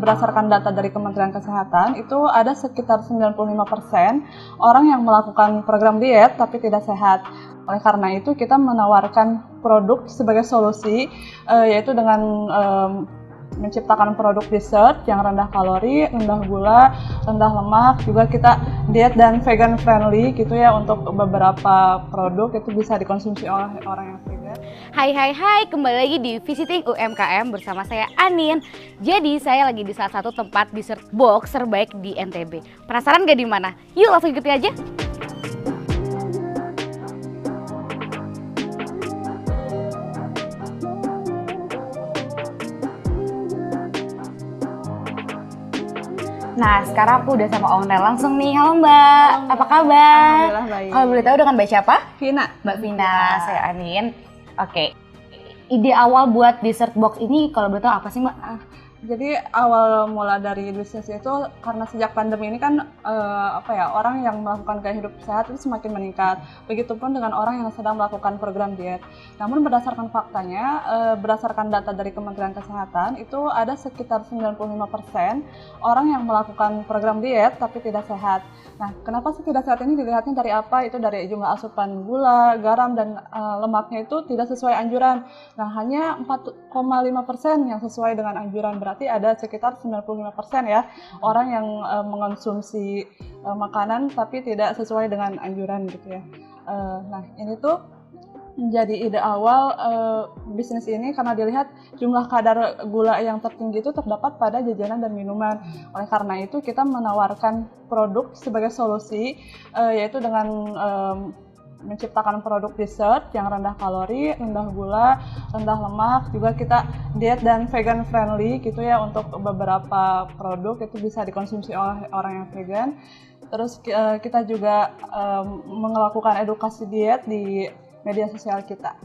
berdasarkan data dari Kementerian Kesehatan, itu ada sekitar 95% orang yang melakukan program diet tapi tidak sehat. Oleh karena itu, kita menawarkan produk sebagai solusi, yaitu dengan menciptakan produk dessert yang rendah kalori, rendah gula, rendah lemak. Juga kita diet dan vegan friendly gitu ya, untuk beberapa produk itu bisa dikonsumsi oleh orang yang vegan. Hai, kembali lagi di Visiting UMKM bersama saya Anin. Jadi saya lagi di salah satu tempat dessert box terbaik di NTB. Penasaran gak di mana? Yuk langsung ikuti aja. Nah, sekarang aku udah sama owner langsung nih. Halo Mbak, apa kabar? Alhamdulillah baik. Kalau boleh tahu dengan Mbak siapa? Vina. Mbak Vina, saya Anin. Oke, ide awal buat dessert box ini kalau boleh tahu apa sih Mbak? Jadi awal mula dari bisnis itu karena sejak pandemi ini kan orang yang melakukan gaya hidup sehat itu semakin meningkat. Begitupun dengan orang yang sedang melakukan program diet. Namun berdasarkan faktanya, berdasarkan data dari Kementerian Kesehatan, itu ada sekitar 95% orang yang melakukan program diet tapi tidak sehat. Nah, kenapa sih tidak sehat ini dilihatnya dari apa? Itu dari jumlah asupan gula, garam, dan lemaknya itu tidak sesuai anjuran. Nah, hanya 4,5% yang sesuai dengan anjuran. Berarti ada sekitar 95% ya orang yang mengonsumsi makanan tapi tidak sesuai dengan anjuran gitu ya. Nah, ini tuh menjadi ide awal bisnis ini karena dilihat jumlah kadar gula yang tertinggi itu terdapat pada jajanan dan minuman. Oleh karena itu kita menawarkan produk sebagai solusi, yaitu dengan menciptakan produk dessert yang rendah kalori, rendah gula, rendah lemak. Juga kita diet dan vegan friendly gitu ya, untuk beberapa produk itu bisa dikonsumsi oleh orang yang vegan. Terus kita juga melakukan edukasi diet di media sosial kita.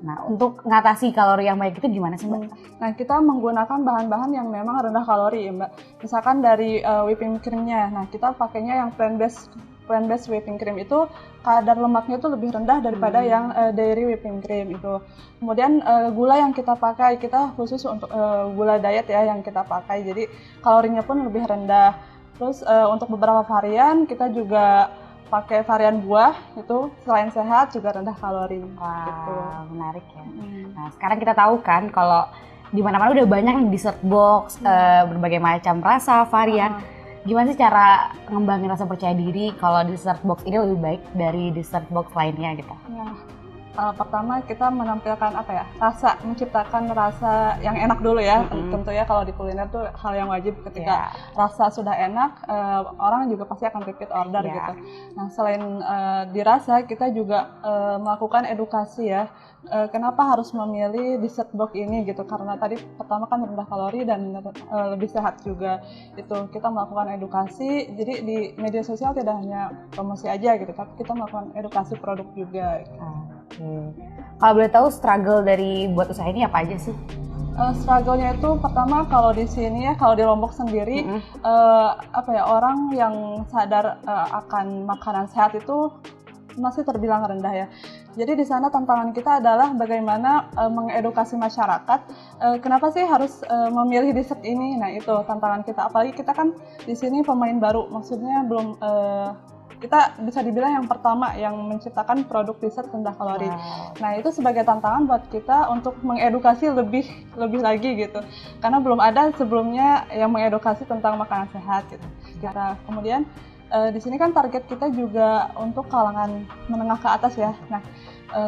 Nah, untuk ngatasi kalori yang baik itu gimana sih Mbak? Nah, kita menggunakan bahan-bahan yang memang rendah kalori ya Mbak. Misalkan dari whipping cream-nya, nah kita pakainya yang plant-based whipping cream, itu kadar lemaknya itu lebih rendah daripada yang dairy whipping cream itu. Kemudian gula yang kita pakai, kita khusus untuk gula diet ya yang kita pakai, jadi kalorinya pun lebih rendah. Terus untuk beberapa varian kita juga pakai varian buah, itu selain sehat juga rendah kalori. Wah, gitu. menarik ya. Nah, sekarang kita tahu kan kalau di mana-mana udah banyak dessert box, berbagai macam rasa, varian. Gimana sih cara ngembangin rasa percaya diri kalau dessert box ini lebih baik dari dessert box lainnya gitu? Pertama kita menampilkan rasa, menciptakan rasa yang enak dulu ya. Tentu ya kalau di kuliner tuh hal yang wajib, ketika rasa sudah enak, orang juga pasti akan repeat order gitu. Nah, selain dirasa, kita juga melakukan edukasi ya. Kenapa harus memilih dessert box ini gitu? Karena tadi pertama kan rendah kalori dan lebih sehat juga. Itu kita melakukan edukasi. Jadi di media sosial tidak hanya promosi aja gitu, tapi kita melakukan edukasi produk juga. Kalau boleh tahu struggle dari buat usaha ini apa aja sih? Struggle-nya itu pertama kalau di sini ya, kalau di Lombok sendiri orang yang sadar akan makanan sehat itu masih terbilang rendah ya. Jadi di sana tantangan kita adalah bagaimana mengedukasi masyarakat kenapa sih harus memilih dessert ini. Nah, itu tantangan kita, apalagi kita kan di sini pemain baru, maksudnya belum kita bisa dibilang yang pertama yang menciptakan produk dessert rendah kalori. Nah, itu sebagai tantangan buat kita untuk mengedukasi lebih lagi gitu. Karena belum ada sebelumnya yang mengedukasi tentang makanan sehat gitu. Kemudian di sini kan target kita juga untuk kalangan menengah ke atas ya. Nah,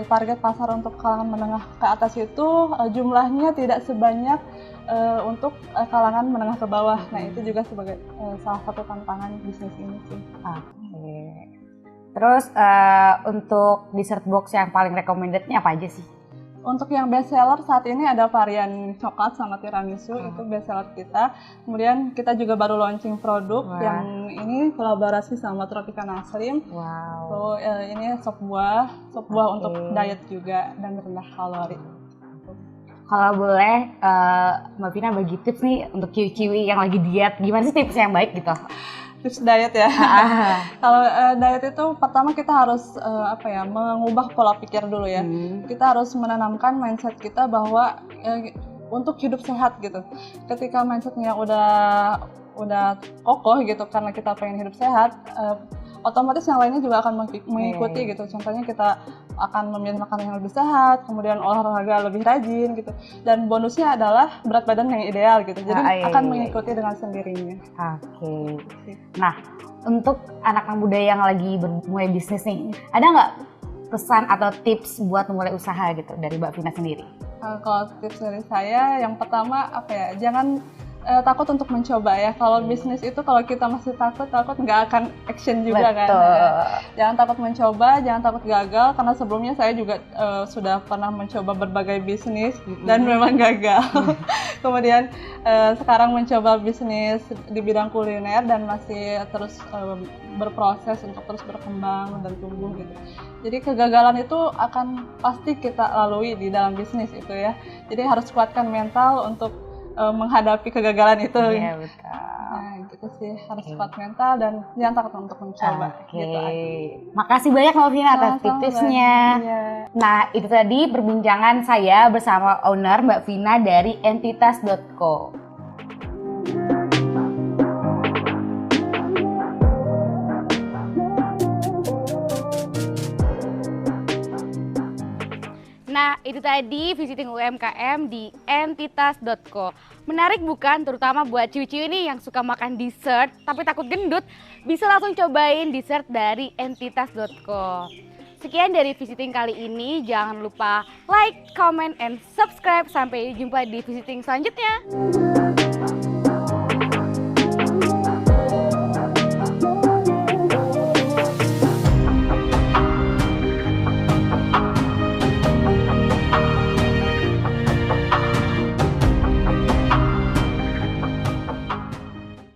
target pasar untuk kalangan menengah ke atas itu jumlahnya tidak sebanyak untuk kalangan menengah ke bawah. Nah, itu juga sebagai salah satu tantangan bisnis ini sih. Terus untuk dessert box yang paling recommended-nya apa aja sih? Untuk yang best seller saat ini ada varian coklat sama tiramisu, itu best seller kita. Kemudian kita juga baru launching produk yang ini kolaborasi sama Tropicana Slim. So, ini sop buah untuk diet juga dan rendah kalori. Kalau boleh Mbak Vina bagi tips nih untuk kiwi-kiwi yang lagi diet, gimana sih tips yang baik gitu? Tips diet ya. Kalau diet itu pertama kita harus mengubah pola pikir dulu ya. Kita harus menanamkan mindset kita bahwa untuk hidup sehat gitu. Ketika mindsetnya udah kokoh gitu karena kita pengen hidup sehat, otomatis yang lainnya juga akan mengikuti gitu. Contohnya kita akan memilih makanan yang lebih sehat, kemudian olahraga lebih rajin gitu. Dan bonusnya adalah berat badan yang ideal gitu. Jadi akan mengikuti dengan sendirinya. Oke. Nah, untuk anak muda yang lagi mulai bisnis nih, ada nggak pesan atau tips buat memulai usaha gitu dari Mbak Vina sendiri? Kalau tips dari saya, yang pertama jangan takut untuk mencoba ya. Kalau bisnis itu kalau kita masih takut nggak akan action juga. Betul. Kan. Jangan takut mencoba, jangan takut gagal, karena sebelumnya saya juga sudah pernah mencoba berbagai bisnis dan memang gagal. Kemudian sekarang mencoba bisnis di bidang kuliner dan masih terus berproses untuk terus berkembang dan tumbuh gitu. Jadi kegagalan itu akan pasti kita lalui di dalam bisnis itu ya. Jadi harus kuatkan mental untuk menghadapi kegagalan itu. Iya, betul. Nah, gitu sih, harus kuat mental dan jangan takut untuk mencoba. Gitu aja. Makasih banyak Mbak Vina atas tips-tipsnya. Iya. Nah, itu tadi perbincangan saya bersama owner Mbak Vina dari Entitas.co. Nah, itu tadi visiting UMKM di Entitas.co. Menarik bukan? Terutama buat ciwi-ciwi nih yang suka makan dessert tapi takut gendut, bisa langsung cobain dessert dari Entitas.co. Sekian dari visiting kali ini. Jangan lupa like, comment, and subscribe. Sampai jumpa di visiting selanjutnya.